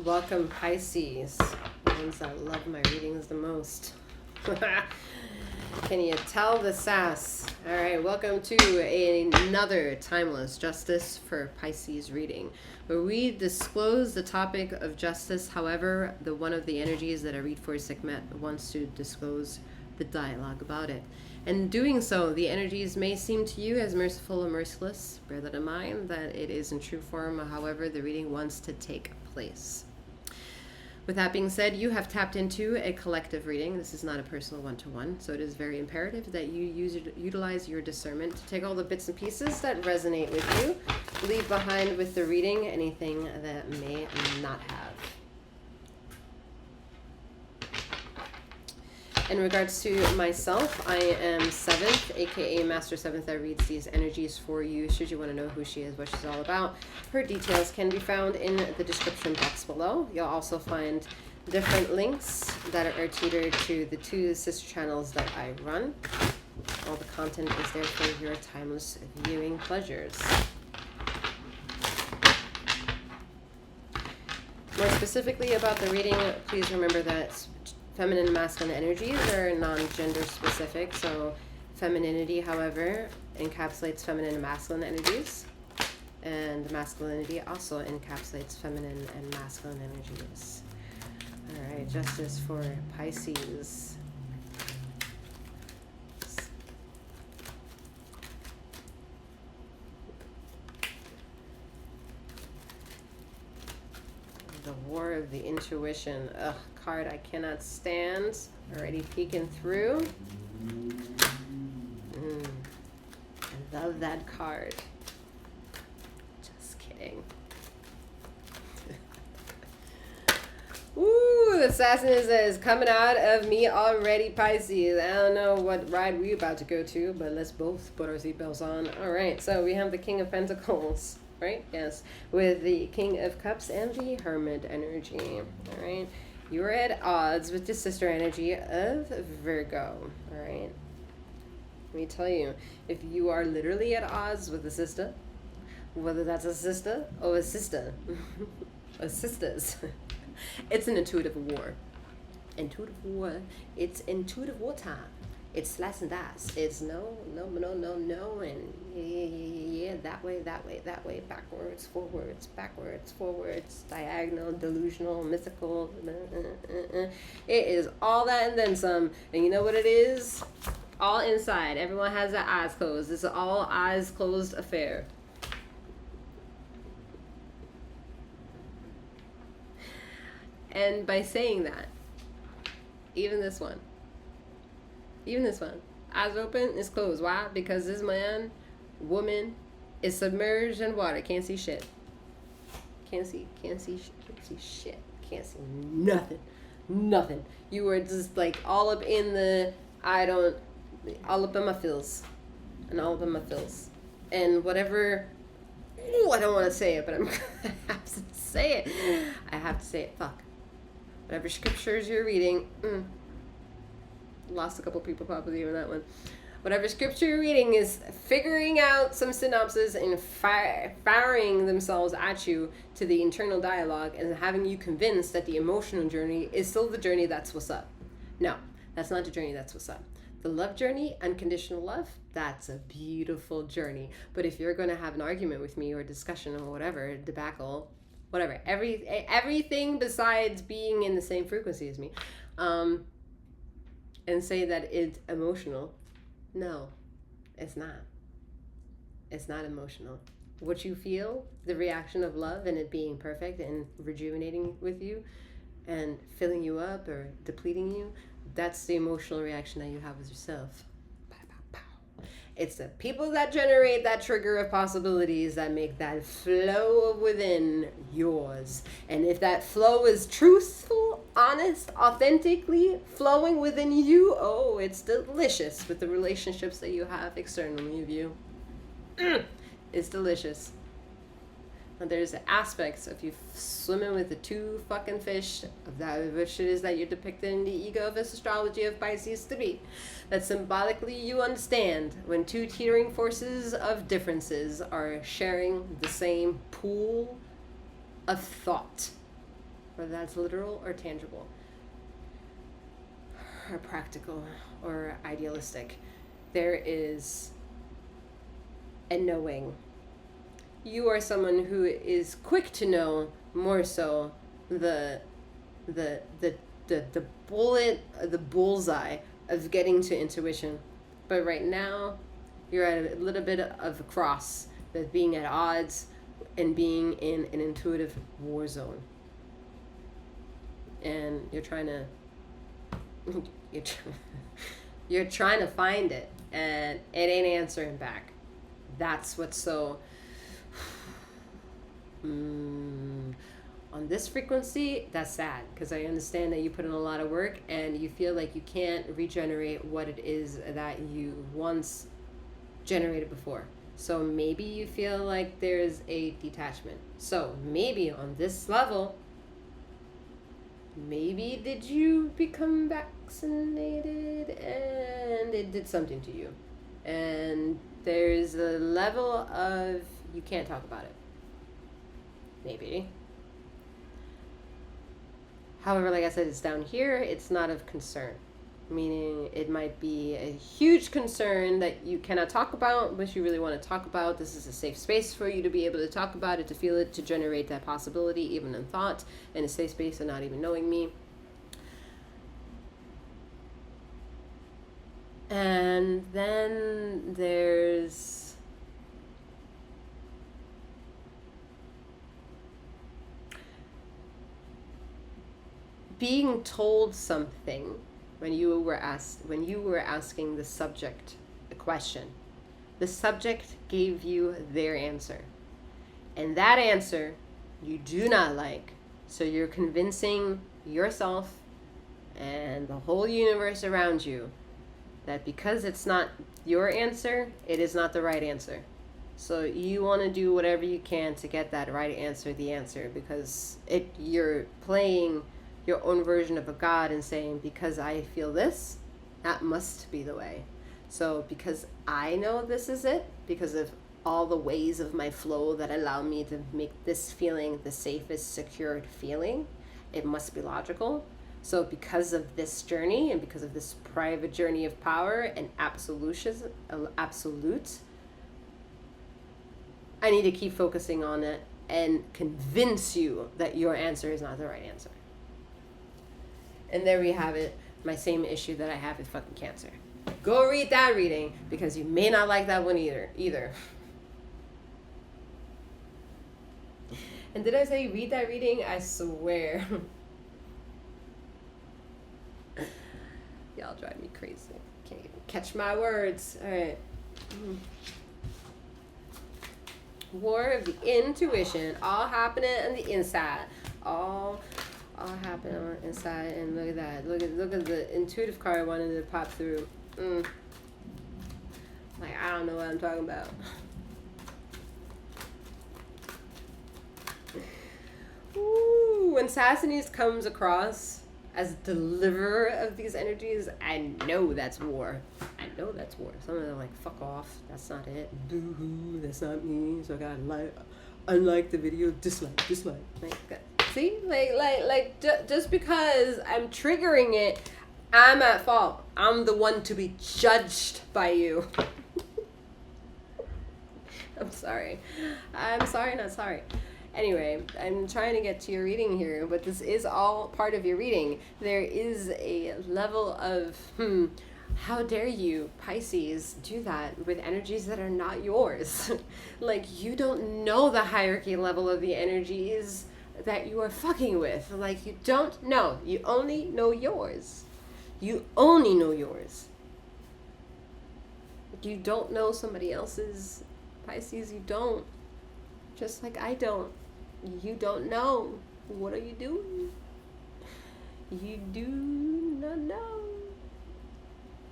Welcome, Pisces, the ones that love my readings the most. Can you tell the sass? All right, welcome to another Timeless Justice for Pisces reading, where we disclose the topic of justice. However, one of the energies that I read for Sekhmet wants to disclose the dialogue about it. And doing so, the energies may seem to you as merciful or merciless. Bear that in mind, that it is in true form, however the reading wants to take place. With that being said, you have tapped into a collective reading. This is not a personal one-to-one, so it is very imperative that you utilize your discernment to take all the bits and pieces that resonate with you, leave behind with the reading anything that may not have. In regards to myself, I am 7th, aka Master 7th, that reads these energies for you. Should you want to know who she is, what she's all about, her details can be found in the description box below. You'll also find different links that are tethered to the 2 sister channels that I run. All the content is there for your timeless viewing pleasures. More specifically about the reading, please remember that feminine and masculine energies are non-gender specific, so femininity, however, encapsulates feminine and masculine energies, and masculinity also encapsulates feminine and masculine energies. All right, justice for Pisces. The War of the Intuition. Ugh, card I cannot stand. Already peeking through. I love that card. Just kidding. Ooh, the assassin is coming out of me already, Pisces. I don't know what ride we're about to go to, but let's both put our seatbelts on. All right, so we have the King of Pentacles. Right? Yes. With the King of Cups and the Hermit energy. All right. You are at odds with the sister energy of Virgo. All right. Let me tell you, if you are literally at odds with a sister, whether that's a sister or a sister, or sisters, it's an intuitive war. Intuitive war. It's intuitive war time. It's slice and dice. It's no, and yeah, that way, backwards, forwards, diagonal, delusional, mythical. It is all that and then some. And you know what it is? All inside. Everyone has their eyes closed. It's an all eyes closed affair. And by saying that, even this one, eyes open, it's closed. Why? Because this man, woman, is submerged in water. Can't see shit. Can't see shit. Can't see nothing. You were just like all up in the, all up in my feels. And whatever, I don't want to say it, but I'm going to have to say it. Fuck. Whatever scriptures you're reading, lost a couple people probably on that one. Whatever scripture you're reading is figuring out some synopsis and firing themselves at you to the internal dialogue and having you convinced that the emotional journey is still the journey that's what's up. No, that's not the journey that's what's up. The love journey, unconditional love, that's a beautiful journey. But if you're going to have an argument with me or discussion or whatever, debacle, whatever, everything besides being in the same frequency as me, and say that it's emotional. No, it's not. It's not emotional. What you feel, the reaction of love and it being perfect and rejuvenating with you and filling you up or depleting you, that's the emotional reaction that you have with yourself. It's the people that generate that trigger of possibilities that make that flow within yours. And if that flow is truthful, honest, authentically flowing within you, oh, it's delicious with the relationships that you have externally of you. It's delicious. And there's aspects of you swimming with the 2 fucking fish of that which it is that you're depicted in the ego of this astrology of Pisces to be. That symbolically you understand when 2 teetering forces of differences are sharing the same pool of thought. whether that's literal or tangible, or practical or idealistic. There is a knowing. You are someone who is quick to know more so the bullet, the bullseye of getting to intuition. But right now, you're at a little bit of a cross, that being at odds and being in an intuitive war zone. And you're trying to you're trying to find it, and it ain't answering back. That's what's so on this frequency, that's sad, because I understand that you put in a lot of work and you feel like you can't regenerate what it is that you once generated before. So maybe you feel like there's a detachment. So maybe on this level, maybe did you become vaccinated and it did something to you, and there's a level of you can't talk about it. Maybe. However, like I said, it's down here, it's not of concern. Meaning it might be a huge concern that you cannot talk about, but you really want to talk about. This is a safe space for you to be able to talk about it, to feel it, to generate that possibility, even in thought, in a safe space of not even knowing me. And then there's being told something when you were asking the subject a question. The subject gave you their answer, and that answer you do not like, so you're convincing yourself and the whole universe around you that because it's not your answer, it is not the right answer. So you want to do whatever you can to get that right answer, the answer, because you're playing your own version of a God and saying, because I feel this, that must be the way. So because I know this is it, because of all the ways of my flow that allow me to make this feeling the safest, secured feeling, it must be logical. So because of this journey and because of this private journey of power and absolute, I need to keep focusing on it and convince you that your answer is not the right answer. And there we have it, my same issue that I have with fucking Cancer. Go read that reading, because you may not like that one either. And did I say read that reading? I swear. Y'all drive me crazy. Can't even catch my words. All right. War of the intuition, all happening on the inside. All happening on the inside, and look at that. Look at the intuitive card I wanted to pop through. Like, I don't know what I'm talking about. Ooh, when Sassanese comes across as deliverer of these energies, I know that's war. Some of them are like, fuck off, that's not it. Boo-hoo, that's not me. So I gotta unlike the video, dislike. Like, see, like, just because I'm triggering it, I'm at fault. I'm the one to be judged by you. I'm sorry, not sorry. Anyway, I'm trying to get to your reading here, but this is all part of your reading. There is a level of, how dare you, Pisces, do that with energies that are not yours? Like, you don't know the hierarchy level of the energies that you are fucking with. Like, you don't know. You only know yours. You don't know somebody else's, Pisces. You don't. Just like I don't. You don't know. What are you doing? You do not know.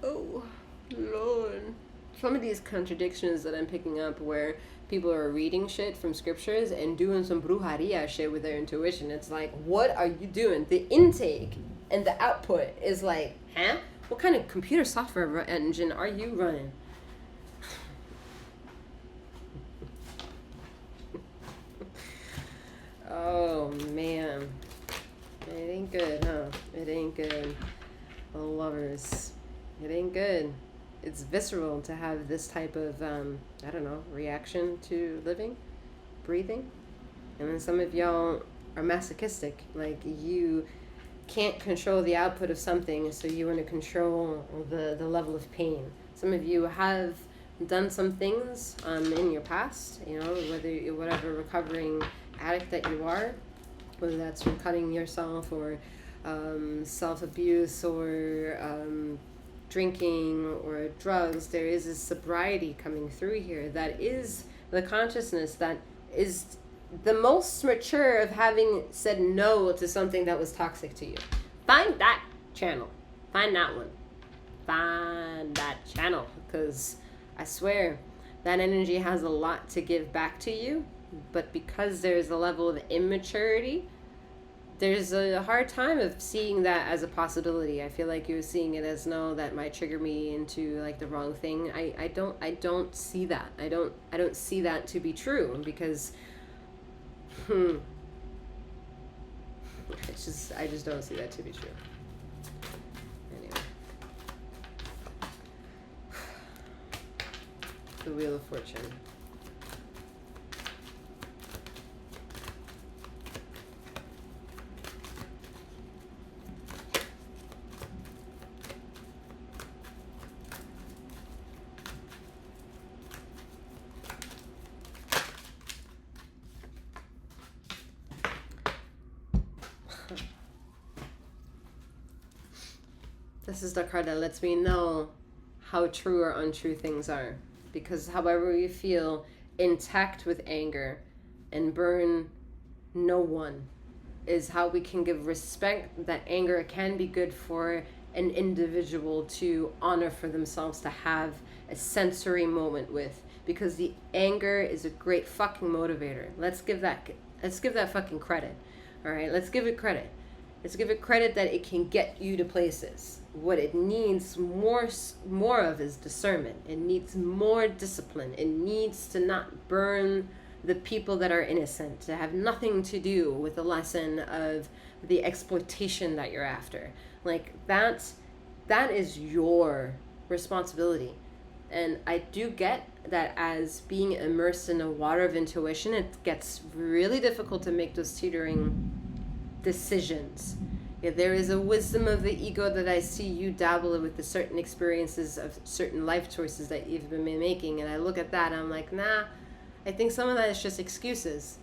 Oh, Lord. Some of these contradictions that I'm picking up where people are reading shit from scriptures and doing some brujeria shit with their intuition. It's like, what are you doing? The intake and the output is like, huh? What kind of computer software engine are you running? Oh, man. ain't good, huh? It ain't good. Lovers. It ain't good. It's visceral to have this type of, I don't know, reaction to living, breathing. And then some of y'all are masochistic. Like, you can't control the output of something, so you want to control the level of pain. Some of you have done some things in your past, you know, whatever recovering addict that you are, whether that's from cutting yourself or self-abuse or drinking or drugs. There is a sobriety coming through here that is the consciousness that is the most mature of having said no to something that was toxic to you. Find that channel. Find that one. Find that channel, because I swear that energy has a lot to give back to you, but because there's a level of immaturity, there's a hard time of seeing that as a possibility. I feel like you're seeing it as, no, that might trigger me into like the wrong thing. I don't see that. I don't see that to be true, because I just don't see that to be true. Anyway. The Wheel of Fortune. This is the card that lets me know how true or untrue things are. Because however you feel intact with anger and burn no one is how we can give respect that anger can be good for an individual to honor for themselves, to have a sensory moment with. Because the anger is a great fucking motivator. Let's give that fucking credit. All right, let's give it credit. Let's give it credit that it can get you to places. What it needs more of is discernment. It needs more discipline. It needs to not burn the people that are innocent, to have nothing to do with the lesson of the exploitation that you're after. Like, that is your responsibility. And I do get that as being immersed in a water of intuition, it gets really difficult to make those teetering decisions. Yeah, there is a wisdom of the ego that I see you dabble with, the certain experiences of certain life choices that you've been making, and I look at that and I'm like, nah, I think some of that is just excuses.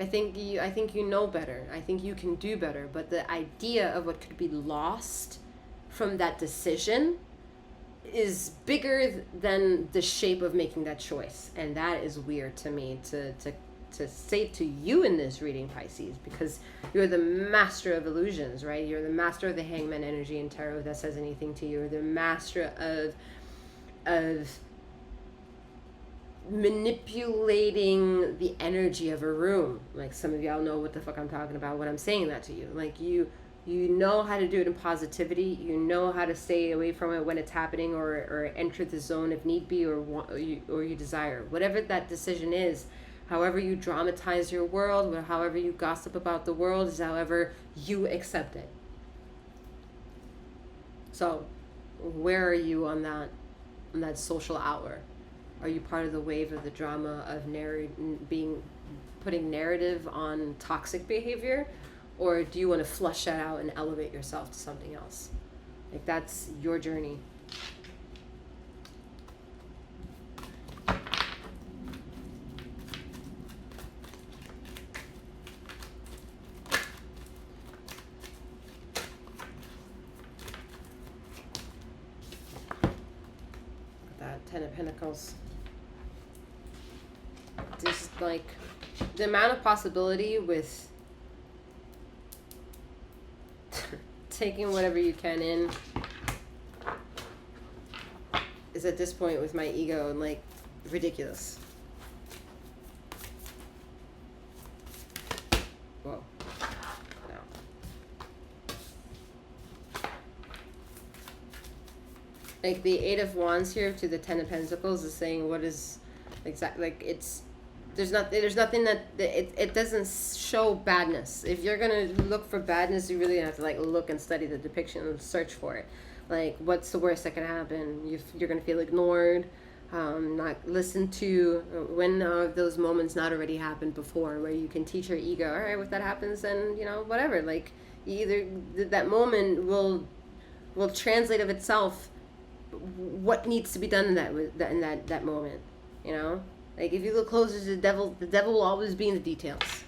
I think you know better. I think you can do better. But the idea of what could be lost from that decision is bigger than the shape of making that choice, and that is weird to me to say to you in this reading, Pisces, because you're the master of illusions, right? You're the master of the Hangman energy in tarot, if that says anything to you. You're the master of manipulating the energy of a room. Like, some of y'all know what the fuck I'm talking about when I'm saying that to you. Like, you know how to do it in positivity. You know how to stay away from it when it's happening, or enter the zone if need be, or you desire. Whatever that decision is, however you dramatize your world, or however you gossip about the world, is however you accept it. So, where are you on that social hour? Are you part of the wave of the drama of putting narrative on toxic behavior? Or do you want to flush that out and elevate yourself to something else? Like, that's your journey. That Ten of Pentacles. Just like the amount of possibility with taking whatever you can in is at this point with my ego and like ridiculous. Whoa. No. Like the Eight of Wands here to the Ten of Pentacles is saying what is exactly, like, it's There's nothing that it doesn't show badness. If you're gonna look for badness, you really have to like look and study the depiction and search for it. Like, what's the worst that can happen? You're gonna feel ignored, not listened to. When have those moments not already happened before, where you can teach your ego, all right, if that happens, then whatever. Like, either that moment will translate of itself what needs to be done in that moment. Like, if you look closer to the devil will always be in the details.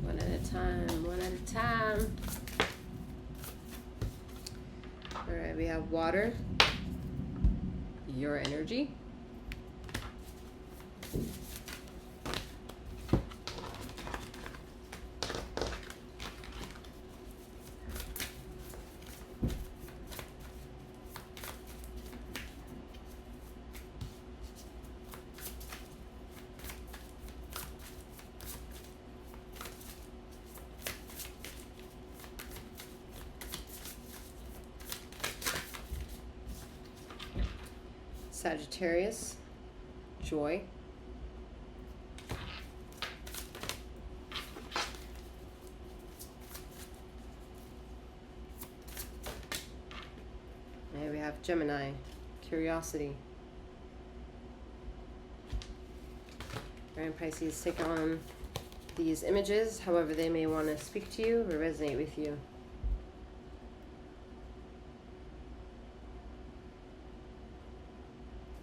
One at a time. All right, we have water, your energy. Sagittarius, joy. And we have Gemini, curiosity. And Pisces, take on these images however they may want to speak to you or resonate with you.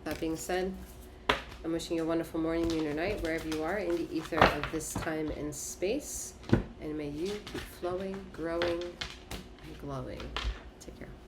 That being said, I'm wishing you a wonderful morning, noon, or night, wherever you are in the ether of this time and space. And may you keep flowing, growing, and glowing.